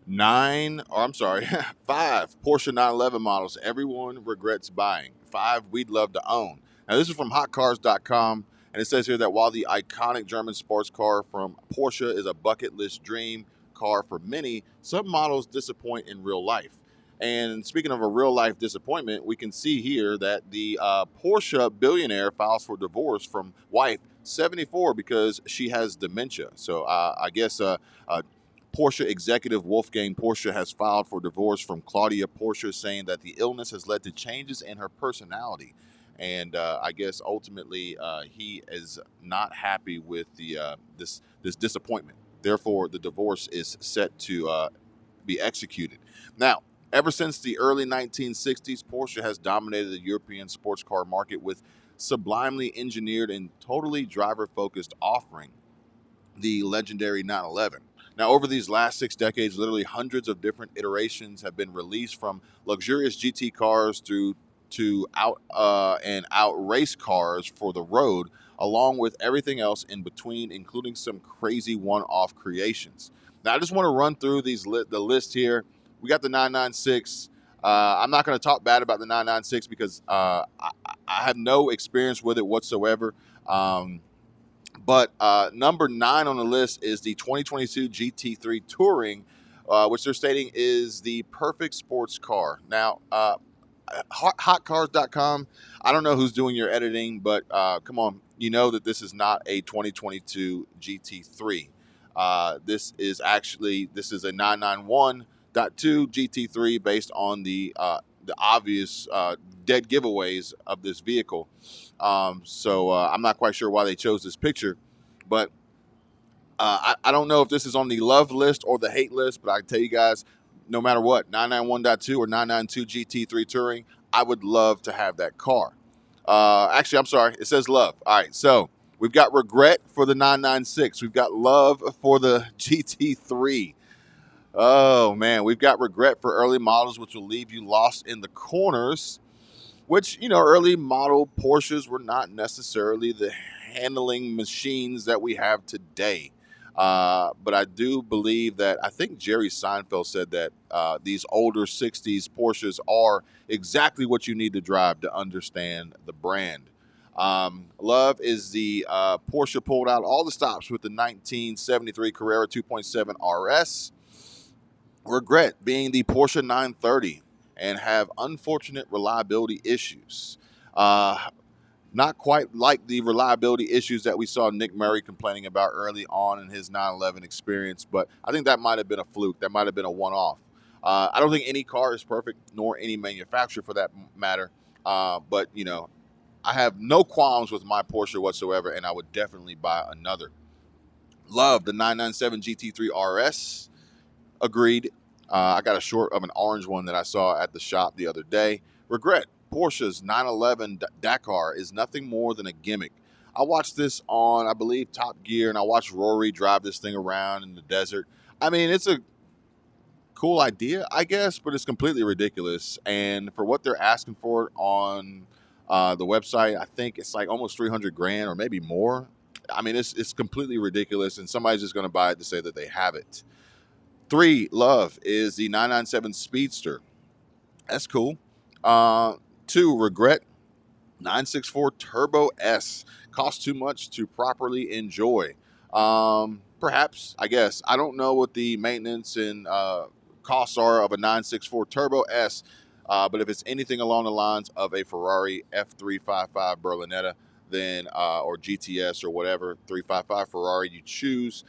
Five Porsche 911 models everyone regrets buying. Five we'd love to own. Now, this is from Hotcars.com, and it says here that while the iconic German sports car from Porsche is a bucket list dream car for many, some models disappoint in real life. And speaking of a real life disappointment, we can see here that the Porsche billionaire files for divorce from wife 74 because she has dementia. So I guess Porsche executive Wolfgang Porsche has filed for divorce from Claudia Porsche, saying that the illness has led to changes in her personality. And I guess ultimately he is not happy with this disappointment. Therefore, the divorce is set to be executed. Now, ever since the early 1960s, Porsche has dominated the European sports car market with sublimely engineered and totally driver-focused offering, the legendary 911. Now, over these last 6 decades, literally hundreds of different iterations have been released, from luxurious GT cars through to out race cars for the road, along with everything else in between, including some crazy one-off creations. Now, I just want to run through the list here. We got the 996. I'm not going to talk bad about the 996 because I have no experience with it whatsoever. But number 9 on the list is the 2022 GT3 Touring, which they're stating is the perfect sports car. Now, hotcars.com, I don't know who's doing your editing, but come on, you know that this is not a 2022 GT3. This is a 991.2 GT3 based on the obvious dead giveaways of this vehicle. So I'm not quite sure why they chose this picture, but I don't know if this is on the love list or the hate list, but I can tell you guys, no matter what, 991.2 or 992 GT3 Touring, I would love to have that car. Actually, I'm sorry, it says love. All right, so we've got regret for the 996. We've got love for the GT3. Oh, man, we've got regret for early models, which will leave you lost in the corners, which, early model Porsches were not necessarily the handling machines that we have today. But I do believe that, I think Jerry Seinfeld said that these older 60s Porsches are exactly what you need to drive to understand the brand. Love is the Porsche pulled out all the stops with the 1973 Carrera 2.7 RS. Regret being the Porsche 930 and have unfortunate reliability issues. Not quite like the reliability issues that we saw Nick Murray complaining about early on in his 911 experience, but I think that might have been a fluke. That might have been a one-off. I don't think any car is perfect, nor any manufacturer for that matter. But, I have no qualms with my Porsche whatsoever, and I would definitely buy another. Love the 997 GT3 RS. Agreed. I got a short of an orange one that I saw at the shop the other day. Regret. Porsche's 911 Dakar is nothing more than a gimmick. I watched this on, I believe, Top Gear, and I watched Rory drive this thing around in the desert. I mean, it's a cool idea, I guess, but it's completely ridiculous. And for what they're asking for it on the website, I think it's like almost 300 grand or maybe more. I mean, it's completely ridiculous, and somebody's just going to buy it to say that they have it. 3, love, is the 997 Speedster. That's cool. 2, regret, 964 Turbo S. Costs too much to properly enjoy. Perhaps, I guess. I don't know what the maintenance and costs are of a 964 Turbo S, but if it's anything along the lines of a Ferrari F355 Berlinetta, then or GTS or whatever 355 Ferrari you choose,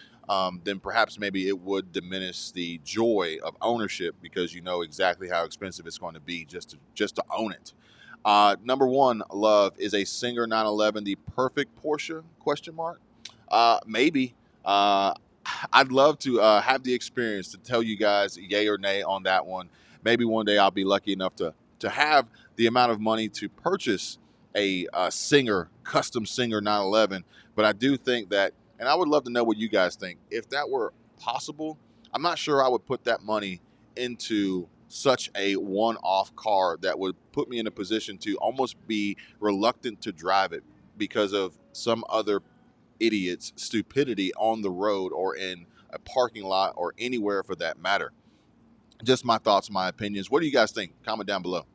then perhaps maybe it would diminish the joy of ownership because you know exactly how expensive it's going to be just to own it. Number 1, love, is a Singer 911 the perfect Porsche? Question mark. Maybe. I'd love to have the experience to tell you guys yay or nay on that one. Maybe one day I'll be lucky enough to have the amount of money to purchase a Singer, custom Singer 911. But I do think that, and I would love to know what you guys think. If that were possible, I'm not sure I would put that money into such a one-off car that would put me in a position to almost be reluctant to drive it because of some other idiot's stupidity on the road or in a parking lot or anywhere for that matter. Just my thoughts, my opinions. What do you guys think? Comment down below.